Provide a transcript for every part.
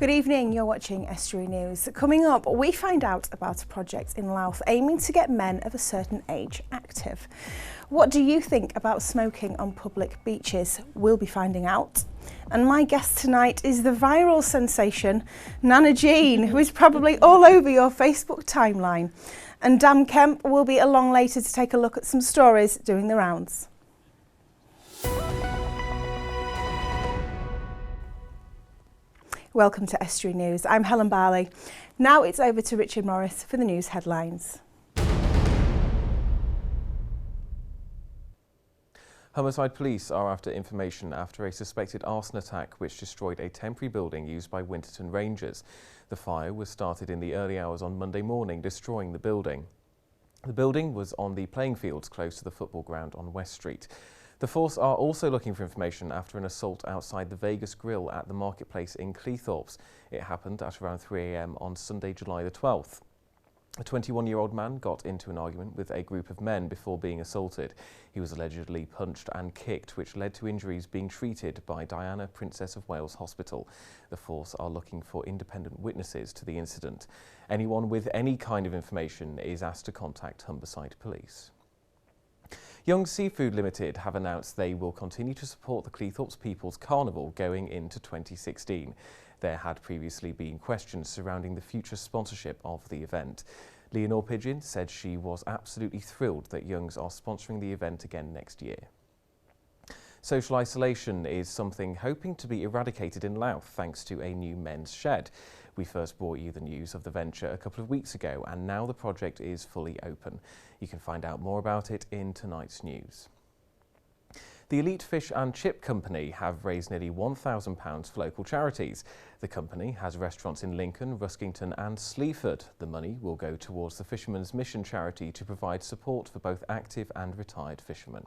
Good evening, you're watching Estuary News. Coming up, we find out about a project in Louth aiming to get men of a certain age active. What do you think about smoking on public beaches? We'll be finding out. And my guest tonight is the viral sensation, Nana Jean, who is probably all over your Facebook timeline. And Dan Kemp will be along later to take a look at some stories doing the rounds. Welcome to Estuary News. I'm Helen Barley. Now it's over to Richard Morris for the news headlines. Humberside police are after information after a suspected arson attack which destroyed a temporary building used by Winterton Rangers. The fire was started in the early hours on Monday morning, destroying the building. The building was on the playing fields close to the football ground on West Street. The force are also looking for information after an assault outside the Vegas Grill at the marketplace in Cleethorpes. It happened at around 3 a.m. on Sunday, July the 12th. A 21-year-old man got into an argument with a group of men before being assaulted. He was allegedly punched and kicked, which led to injuries being treated by Diana, Princess of Wales Hospital. The force are looking for independent witnesses to the incident. Anyone with any kind of information is asked to contact Humberside Police. Young Seafood Limited have announced they will continue to support the Cleethorpes People's Carnival going into 2016. There had previously been questions surrounding the future sponsorship of the event. Leonore Pidgeon said she was absolutely thrilled that Youngs are sponsoring the event again next year. Social isolation is something hoping to be eradicated in Louth thanks to a new men's shed. We first brought you the news of the venture a couple of weeks ago, and now the project is fully open. You can find out more about it in tonight's news. The Elite Fish and Chip Company have raised nearly £1,000 for local charities. The company has restaurants in Lincoln, Ruskington and Sleaford. The money will go towards the Fishermen's Mission charity to provide support for both active and retired fishermen.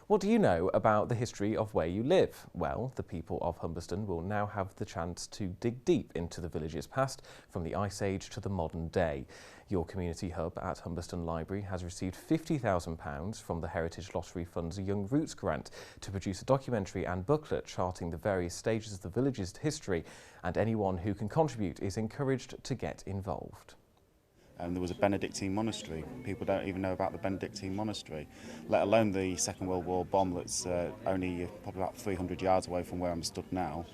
What do you know about the history of where you live? Well, the people of Humberston will now have the chance to dig deep into the village's past, from the Ice Age to the modern day. Your community hub at Humberston Library has received £50,000 from the Heritage Lottery Fund's Young Roots grant to produce a documentary and booklet charting the various stages of the village's history, and anyone who can contribute is encouraged to get involved. There was a Benedictine monastery. People don't even know about the Benedictine monastery, let alone the Second World War bomb that's only probably about 300 yards away from where I'm stood now.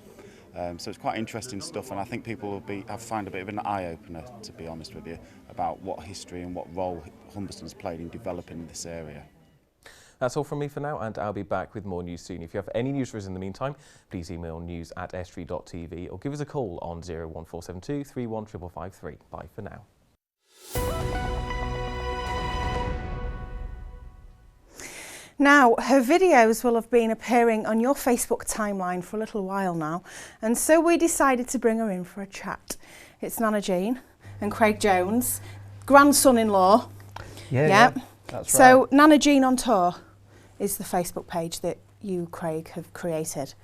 So it's quite interesting stuff, and I think people will find a bit of an eye-opener, to be honest with you, about what history and what role Humberston's played in developing this area. That's all from me for now, and I'll be back with more news soon. If you have any news for us in the meantime, please email news@estuary.tv or give us a call on 01472 315553. Bye for now. Now, her videos will have been appearing on your Facebook timeline for a little while now, and so we decided to bring her in for a chat. It's Nana Jean and Craig Jones, grandson-in-law. Yeah, that's so, right. Nana Jean on Tour is the Facebook page that you, Craig, have created.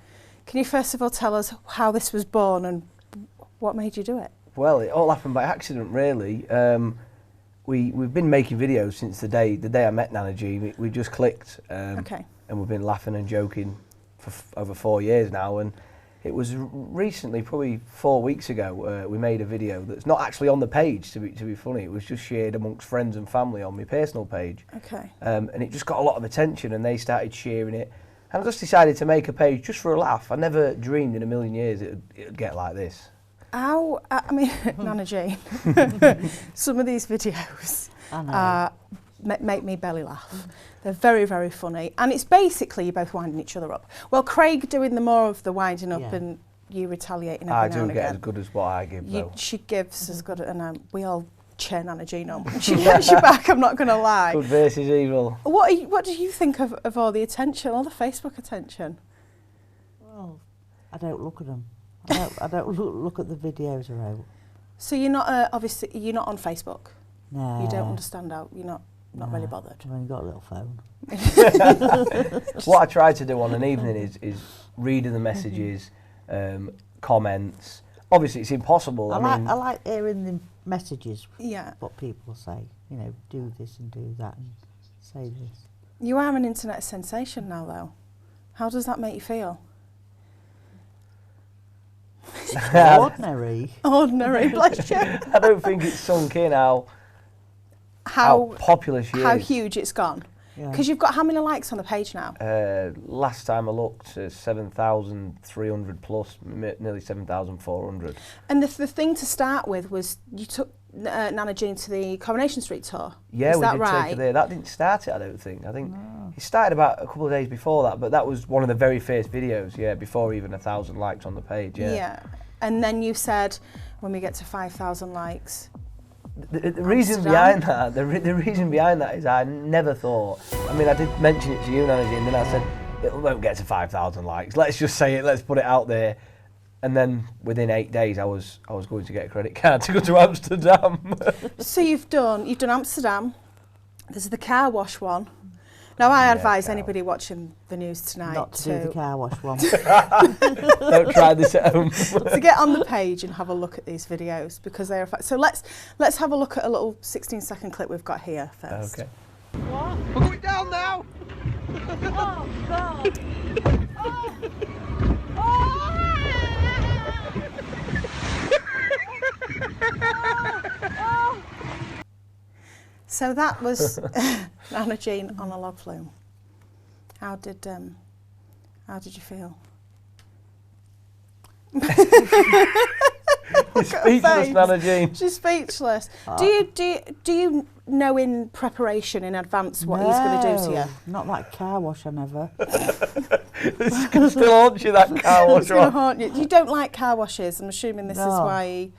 Can you first of all tell us how this was born and what made you do it? Well, it all happened by accident, really. We've been making videos since the day I met Nana Jean. We just clicked, Okay. and we've been laughing and joking for over 4 years now. And it was recently, probably 4 weeks ago, we made a video that's not actually on the page. To be funny, it was just shared amongst friends and family on my personal page. Okay. And it just got a lot of attention, and they started sharing it. And I just decided to make a page just for a laugh. I never dreamed in a million years it'd get like this. Nana Jean, some of these videos make me belly laugh. They're very, very funny. And it's basically you both winding each other up. Well, Craig doing the more of the winding up and you retaliating every now and again. I do get as good as what I give, though. She gives as good, and we all cheer Nana Jean on. She gets you back, I'm not going to lie. Good versus evil. What do you think of all the attention, all the Facebook attention? Well, I don't look at them. I don't look at the videos around. So you're not obviously you're not on Facebook. No. You don't understand how you're not really bothered. I've only got a little phone. What I try to do on an evening is reading the messages, comments. Obviously, it's impossible. I like hearing the messages. Yeah. What people say. You know, do this and do that and say this. You are an internet sensation now, though. How does that make you feel? Ordinary. Ordinary, bless you. I don't think it's sunk in how popular she is. How huge it's gone. Because you've got how many likes on the page now? Last time I looked, 7,300 plus, nearly 7,400. And the thing to start with was you took Nana Jean to the Coronation Street tour. Yeah, Is we that did right? take her there. That didn't start it, I don't think. I think it started about a couple of days before that, but that was one of the very first videos, before even 1,000 likes on the page, Yeah. And then you said, when we get to 5,000 likes... The reason behind that, the reason behind that is I never thought. I mean, I did mention it to you, Nana Jean, and then I said it won't get to 5,000 likes. Let's just say it. Let's put it out there. And then within 8 days, I was going to get a credit card to go to Amsterdam. So you've done Amsterdam. There's the car wash one. Now I advise anybody watching the news tonight not to do the car wash one. Don't try this at home. To get on the page and have a look at these videos because they are. So let's have a look at a little 16-second clip we've got here first. Okay. What? We're going down now. Oh God. So that was Nana Jean on a log flume. How did you feel? Speechless, Nana Jean. She's speechless. Do you know in preparation in advance what he's going to do to you? Not that car wash, I never. It's going to still haunt you, that car wash. It's going to haunt you. You don't like car washes. I'm assuming this is why he...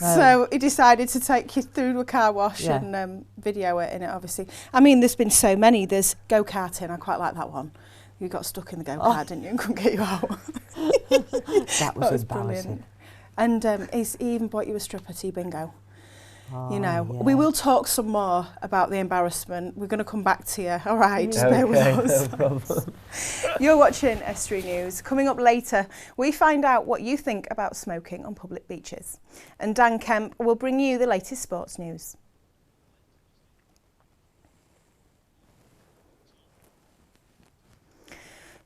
No. So he decided to take you through a car wash and video it in it, obviously. I mean, there's been so many. There's go-karting. I quite like that one. You got stuck in the go-kart, didn't you, and couldn't get you out. That was embarrassing. Brilliant. And he even bought you a stripper tea bingo. Oh, You know, we will talk some more about the embarrassment. We're going to come back to you. All right, just bear with us. No problem. You're watching Estuary News. Coming up later, we find out what you think about smoking on public beaches. And Dan Kemp will bring you the latest sports news.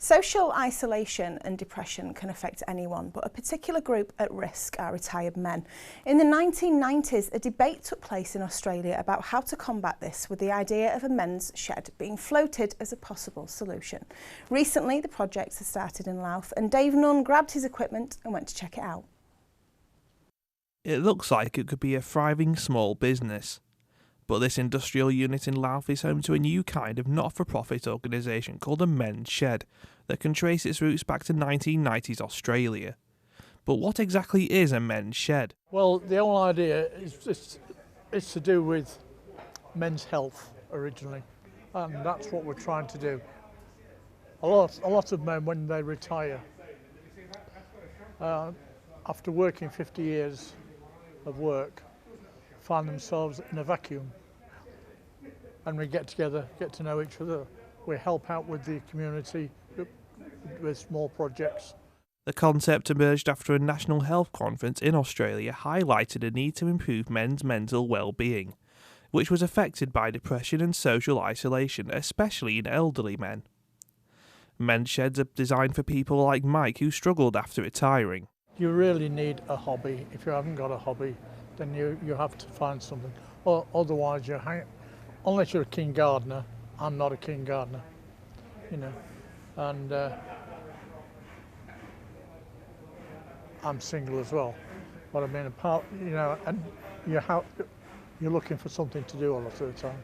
Social isolation and depression can affect anyone, but a particular group at risk are retired men. In the 1990s, a debate took place in Australia about how to combat this, with the idea of a men's shed being floated as a possible solution. Recently, the project has started in Louth, and Dave Nunn grabbed his equipment and went to check it out. It looks like it could be a thriving small business. But this industrial unit in Louth is home to a new kind of not-for-profit organisation called a men's shed that can trace its roots back to 1990s Australia. But what exactly is a men's shed? Well, the whole idea is to do with men's health originally, and that's what we're trying to do. A lot of men, when they retire, after working 50 years of work, find themselves in a vacuum, and we get together, get to know each other. We help out with the community with small projects. The concept emerged after a national health conference in Australia highlighted a need to improve men's mental well-being, which was affected by depression and social isolation, especially in elderly men. Men's sheds are designed for people like Mike, who struggled after retiring. You really need a hobby. If you haven't got a hobby, then you have to find something. Or otherwise, unless you're a keen gardener. I'm not a keen gardener, you know, and I'm single as well. But I mean, apart, you know, and you're looking for something to do a lot of the time.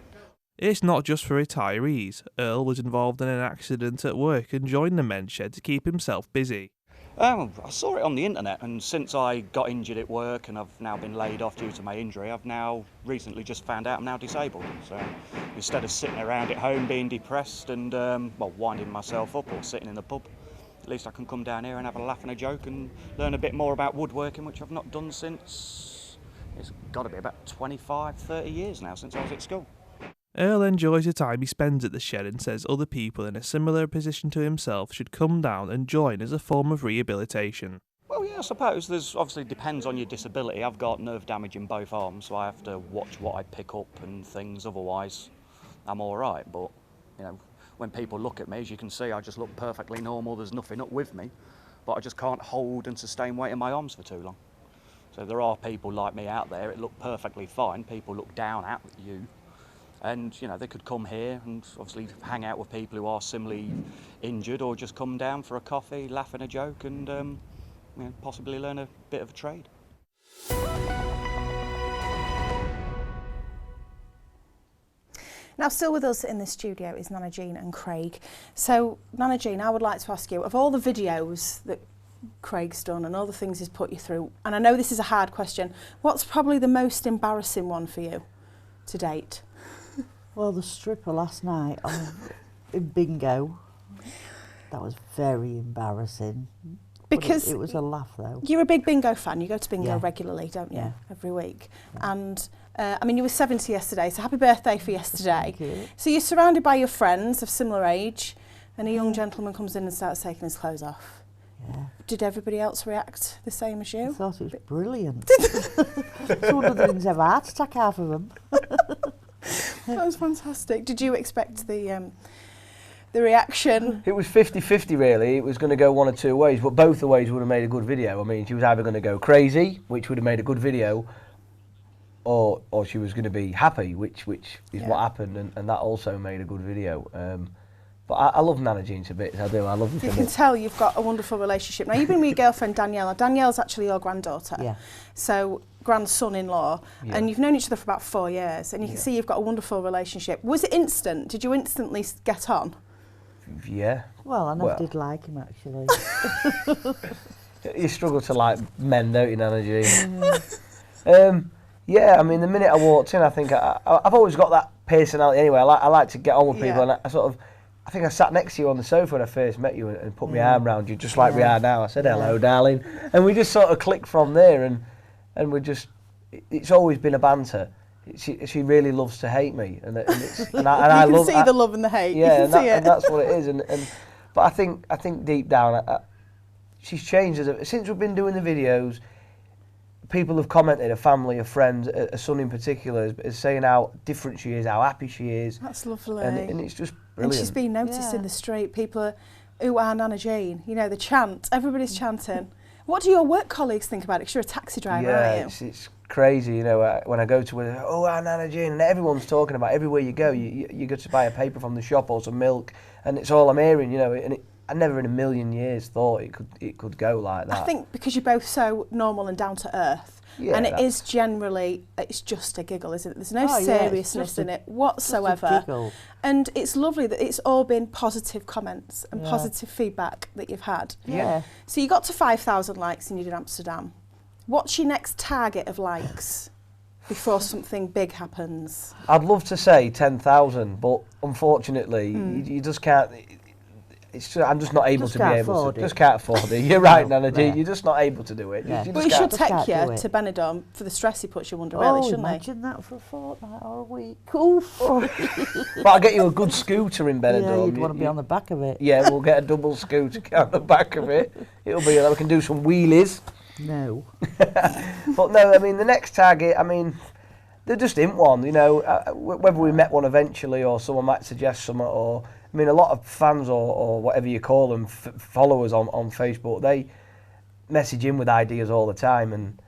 It's not just for retirees. Earl was involved in an accident at work and joined the men's shed to keep himself busy. I saw it on the internet, and since I got injured at work and I've now been laid off due to my injury, I've now recently just found out I'm now disabled. So instead of sitting around at home being depressed and winding myself up or sitting in the pub, at least I can come down here and have a laugh and a joke and learn a bit more about woodworking, which I've not done since, it's got to be about 25, 30 years now since I was at school. Earl enjoys the time he spends at the shed and says other people in a similar position to himself should come down and join as a form of rehabilitation. Well, yeah, I suppose there's obviously depends on your disability. I've got nerve damage in both arms, so I have to watch what I pick up and things, otherwise I'm all right. But, you know, when people look at me, as you can see, I just look perfectly normal, there's nothing up with me. but I just can't hold and sustain weight in my arms for too long. So there are people like me out there, it looked perfectly fine, people look down at you, and you know, they could come here and obviously hang out with people who are similarly injured, or just come down for a coffee, laugh and a joke, and you know, possibly learn a bit of a trade. Now, still with us in the studio is Nana Jean and Craig. So, Nana Jean, I would like to ask you, of all the videos that Craig's done and all the things he's put you through, and I know this is a hard question, what's probably the most embarrassing one for you to date? Well, the stripper last night in bingo, that was very embarrassing. Because it was a laugh though. You're a big bingo fan, you go to bingo Yeah. regularly, don't you, Yeah. every week. Yeah. And I mean, you were 70 yesterday, so happy birthday for yesterday. Thank you. So you're surrounded by your friends of similar age, and a young gentleman comes in and starts taking his clothes off. Yeah. Did everybody else react the same as I you? thought it was brilliant. Some of the things have a heart attack, half of them. That was fantastic. Did you expect the reaction? It was 50-50 really. It was going to go one or two ways, but both the ways would have made a good video. I mean, she was either going to go crazy, which would have made a good video, or she was going to be happy, which is what happened, and that also made a good video. But I love Nana Jean to bits, I do. I love her. You can tell you've got a wonderful relationship. Now, you've been with your girlfriend Danielle. Now, Danielle's actually your granddaughter. Yeah. So, grandson-in-law, and you've known each other for about 4 years, and you can see you've got a wonderful relationship. Was it instant? Did you instantly get on? Yeah. Well, I never did like him actually. You struggle to like men, don't you, Nana Jean? Yeah, I mean, the minute I walked in, I think I've always got that personality anyway. I like to get on with people, and I think I sat next to you on the sofa when I first met you and put my arm around you, just like we are now. I said, hello, darling. And we just sort of clicked from there, and we just, it's always been a banter. She really loves to hate me, and I you love. can see the love and the hate. Yeah, you can see it. And that's what it is. But I think deep down, she's changed since we've been doing the videos. People have commented, a family, a friend, a son in particular, is saying how different she is, how happy she is. That's lovely. And it's just brilliant. And she's been noticed in the street. People are, ooh, ah, Nana Jean. You know, the chant. Everybody's chanting. What do your work colleagues think about it? 'Cause you're a taxi driver, aren't you? It's crazy. You know, when I go to oh, Nana Jean, and everyone's talking about it. Everywhere you go, you go to buy a paper from the shop or some milk, and it's all I'm hearing. You know, and I never in a million years thought it could go like that. I think because you're both so normal and down to earth, and it is generally, it's just a giggle, isn't it? There's no seriousness in it whatsoever. Just a giggle. And it's lovely that it's all been positive comments and positive feedback that you've had. Yeah. So you got to 5,000 likes and you did Amsterdam. What's your next target of likes before something big happens? I'd love to say 10,000, but unfortunately, you just can't. I'm just not able to be able to. Just can't afford it. You're right, Nana Jean. You're just not able to do it. Yeah. But he should take you to Benidorm for the stress he puts you under, really, shouldn't he? Imagine that for a fortnight or a week. Oof. But I'll get you a good scooter in Benidorm. Yeah, you'd want to be on the back of it. Yeah, we'll get a double scooter on the back of it. It'll be we can do some wheelies. No. But no, I mean, the next target, I mean, there just isn't one, you know, whether we met one eventually or someone might suggest something, or, I mean, a lot of fans or whatever you call them, followers on Facebook, they message in with ideas all the time, and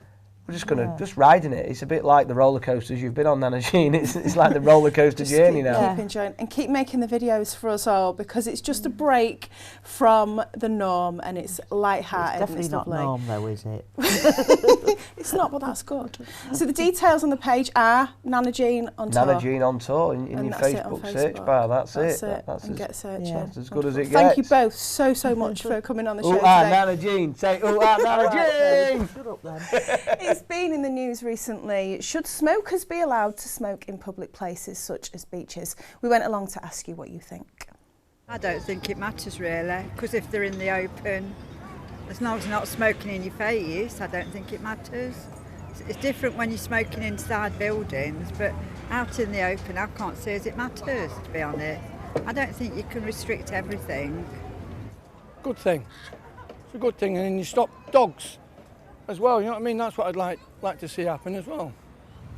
we're just going to, just riding it. It's a bit like the roller coasters you've been on, Nana Jean. It's like the roller coaster journey now. Keep enjoying and keep making the videos for us all, because it's just a break from the norm, and it's lighthearted. It's definitely not norm though, is it? It's not, but that's good. So the details on the page are Nana Jean on tour. Nana Jean on tour in your Facebook search bar. That's it. And get searching. Yeah. That's as good as it gets. Thank you both so much for coming on the show today. Nana Jean. Say, Nana Jean. Shut up then. It's been in the news recently. Should smokers be allowed to smoke in public places such as beaches? We went along to ask you what you think. I don't think it matters really, because if they're in the open, as long as you're not smoking in your face, I don't think it matters. It's different when you're smoking inside buildings, but out in the open, I can't see as it matters, to be honest. I don't think you can restrict everything. Good thing. It's a good thing, and then you stop dogs as well, you know what I mean? That's what I'd like to see happen as well.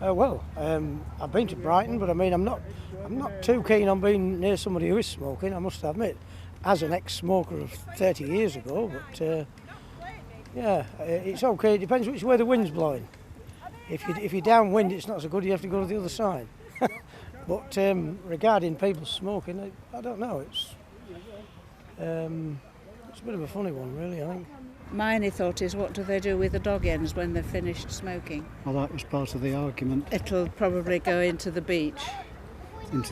I've been to Brighton, but I mean, I'm not too keen on being near somebody who is smoking, I must admit, as an ex-smoker of 30 years ago, but Yeah, it's okay. It depends which way the wind's blowing. If you're downwind, it's not so good. You have to go to the other side. But regarding people smoking, I don't know. It's a bit of a funny one, really, I think. My only thought is, what do they do with the dog ends when they're finished smoking? Well, that was part of the argument. It'll probably go into the beach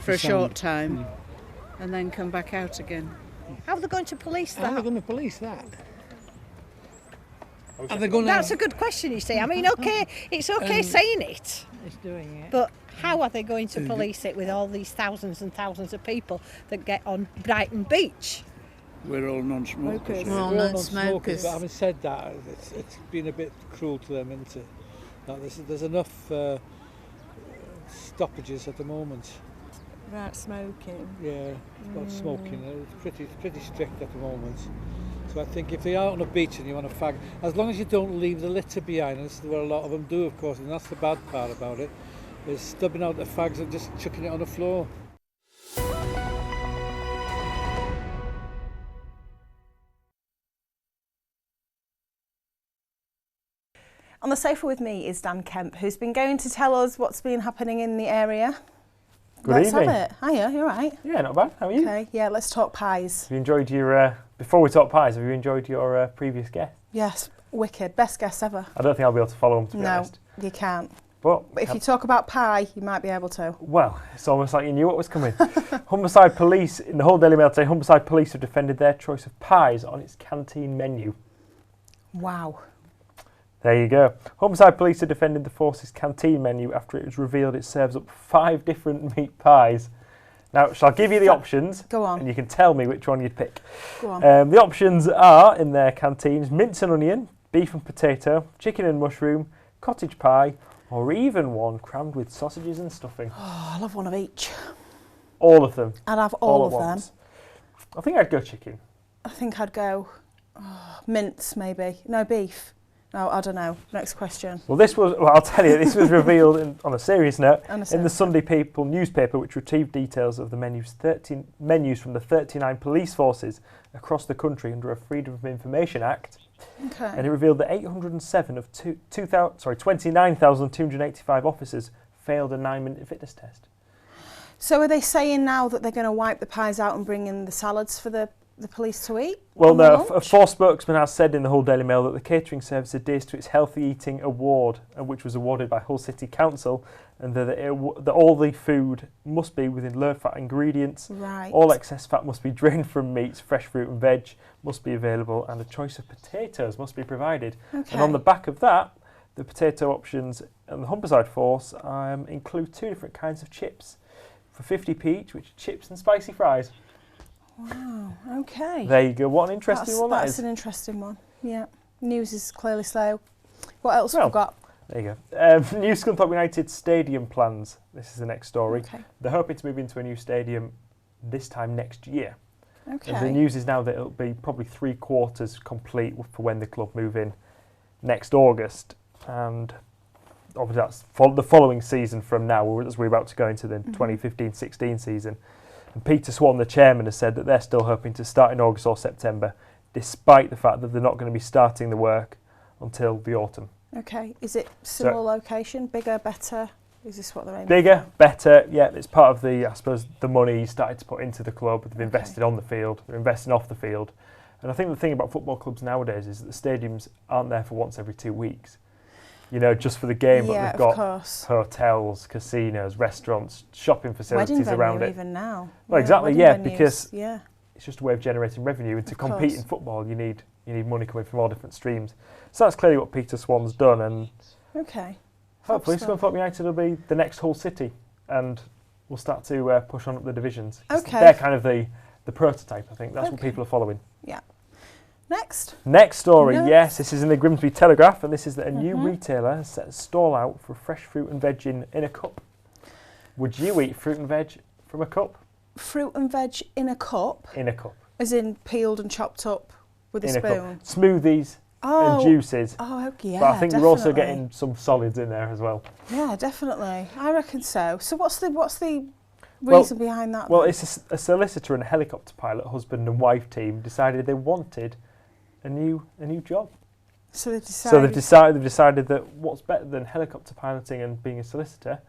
for a short time and then come back out again. How are they going to police that? How are they going to police that? Are they going That's a good question, you see. I mean, okay, it's okay saying it. It's doing it. But how are they going to police it with all these thousands and thousands of people that get on Brighton Beach? We're all non-smokers. We're all non-smokers. But having said that, it's been a bit cruel to them, isn't it? Now, there's enough stoppages at the moment. About smoking? Yeah, about smoking. It's pretty strict at the moment. So I think if they are on a beach and you want to fag, as long as you don't leave the litter behind, and this is what a lot of them do, of course, and that's the bad part about it, is stubbing out the fags and just chucking it on the floor. On the sofa with me is Dan Kemp, who's been going to tell us what's been happening in the area. Good evening. Let's have it. Hiya, you all right? Yeah, not bad. How are you? Okay, yeah, let's talk pies. Have you enjoyed your, before we talk pies, have you enjoyed your previous guest? Yes, wicked. Best guest ever. I don't think I'll be able to follow him, to be honest. No, you can't. But if you talk about pie, you might be able to. Well, it's almost like you knew what was coming. Humberside Police, in the Hull Daily Mail today, Humberside Police have defended their choice of pies on its canteen menu. Wow. There you go. Humberside Police have defended the force's canteen menu after it was revealed it serves up 5 different meat pies. Now, shall I give you the options? Go on. And you can tell me which one you'd pick. Go on. The options are, in their canteens, mince and onion, beef and potato, chicken and mushroom, cottage pie, or even one crammed with sausages and stuffing. Oh, I love one of each. All of them. I'd have all of them. them. I think I'd go chicken. I think I'd go mince, maybe. No, beef. No, I don't know. Next question. Well, I'll tell you, this was revealed on a serious note in the Sunday People newspaper, which retrieved details of the menus from the 39 police forces across the country under a Freedom of Information Act. Okay. And it revealed that 807 of 29,285 officers failed a 9-minute fitness test. So are they saying now that they're going to wipe the pies out and bring in the salads for the police to eat? Well, no, a Force spokesman has said in the Hull Daily Mail that the catering service adheres to its Healthy Eating Award, which was awarded by Hull City Council, and that all the food must be within low-fat ingredients. Right. All excess fat must be drained from meats, fresh fruit and veg must be available, and a choice of potatoes must be provided. Okay. And on the back of that, the potato options and the Humberside Force include 2 different kinds of chips for 50p each, which are chips and spicy fries. Wow, okay. There you go. What an interesting one that is. That's an interesting one, yeah. News is clearly slow. What else have we got? There you go. New Scunthorpe United stadium plans. This is the next story. Okay. They're hoping to move into a new stadium this time next year. Okay. And the news is now that it'll be probably 3/4 complete for when the club move in next August. And obviously that's the following season from now, as we're about to go into the 2015-16 season. And Peter Swan, the chairman, has said that they're still hoping to start in August or September, despite the fact that they're not going to be starting the work until the autumn. Okay. Is it similar location? Bigger, better? Is this what they're aiming Bigger, better, yeah. It's part of the, I suppose, the money you started to put into the club. They've invested on the field, they're investing off the field. And I think the thing about football clubs nowadays is that the stadiums aren't there for once every 2 weeks. You know, just for the game, but they've got hotels, casinos, restaurants, shopping facilities around it. Even now. Well, exactly, because it's just a way of generating revenue. And to compete in football, you need money coming from all different streams. So that's clearly what Peter Swan's done. And hopefully, Scunthorpe United will be the next Hull City, and we'll start to push on up the divisions. Okay. They're kind of the prototype. I think that's what people are following. Yeah. Next story, yes, this is in the Grimsby Telegraph, and this is that a new retailer has set a stall out for fresh fruit and veg in a cup. Would you eat fruit and veg from a cup? Fruit and veg in a cup? In a cup. As in peeled and chopped up with a spoon? Smoothies and juices. Oh, yeah, but I think we're also getting some solids in there as well. Yeah, definitely. I reckon so. So what's the reason behind that? Well, it's a solicitor and a helicopter pilot, husband and wife team, decided they wanted a new job. So they've decided that what's better than helicopter piloting and being a solicitor?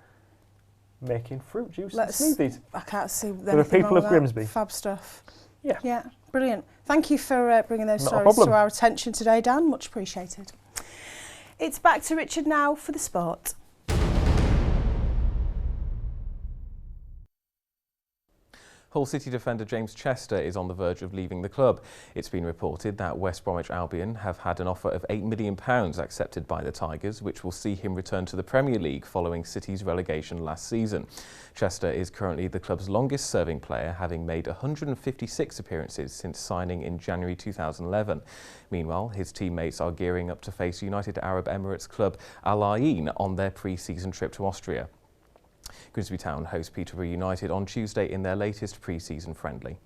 Making fruit juice and smoothies. I can't see For the people of Grimsby. Fab stuff. Yeah. Yeah, brilliant. Thank you for bringing those Not a stories problem. to our attention today, Dan. Much appreciated. It's back to Richard now for the sport. Hull City defender James Chester is on the verge of leaving the club. It's been reported that West Bromwich Albion have had an offer of £8 million accepted by the Tigers, which will see him return to the Premier League following City's relegation last season. Chester is currently the club's longest serving player, having made 156 appearances since signing in January 2011. Meanwhile, his teammates are gearing up to face United Arab Emirates club Al Ain on their pre-season trip to Austria. Grimsby Town host Peterborough United on Tuesday in their latest pre-season friendly.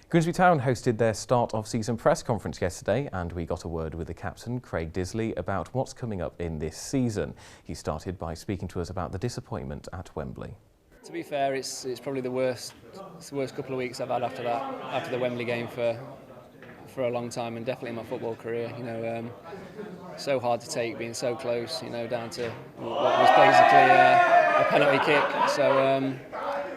Grimsby Town hosted their start-of-season press conference yesterday, and we got a word with the captain, Craig Disley, about what's coming up in this season. He started by speaking to us about the disappointment at Wembley. To be fair, it's probably the worst couple of weeks I've had after the Wembley game for a long time, and definitely in my football career. So hard to take, being so close, down to what was basically a penalty kick. So,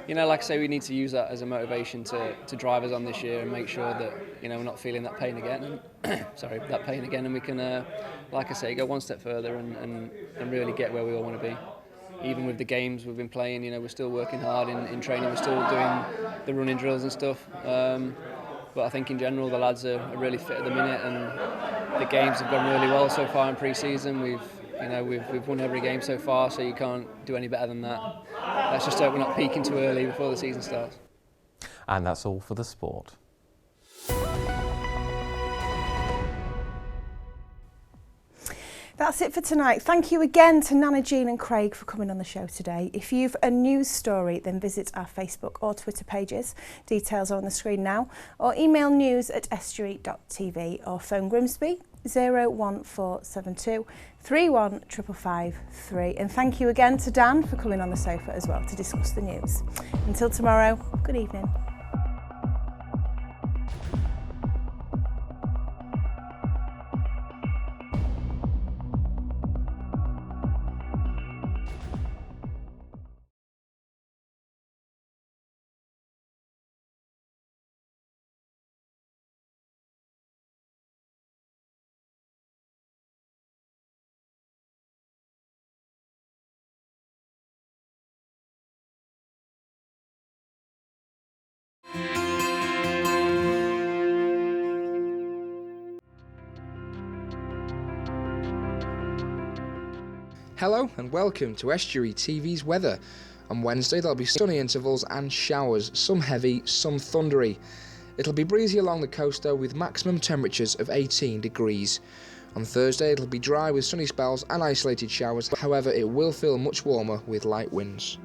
like I say, we need to use that as a motivation to drive us on this year and make sure that we're not feeling that pain again. And and we can, like I say, go one step further and really get where we all want to be. Even with the games we've been playing, we're still working hard in training. We're still doing the running drills and stuff. But I think in general the lads are really fit at the minute, and the games have gone really well so far in pre-season. We've won every game so far, so you can't do any better than that. Let's just hope we're not peaking too early before the season starts. And that's all for the sport. That's it for tonight. Thank you again to Nana, Jean and Craig for coming on the show today. If you've a news story, then visit our Facebook or Twitter pages. Details are on the screen now. Or email news@estuary.tv or phone Grimsby 01472 3155553. And thank you again to Dan for coming on the sofa as well to discuss the news. Until tomorrow, good evening. Hello and welcome to Estuary TV's weather. On Wednesday there'll be sunny intervals and showers, some heavy, some thundery. It'll be breezy along the coast though, with maximum temperatures of 18 degrees. On Thursday it'll be dry with sunny spells and isolated showers, however it will feel much warmer with light winds.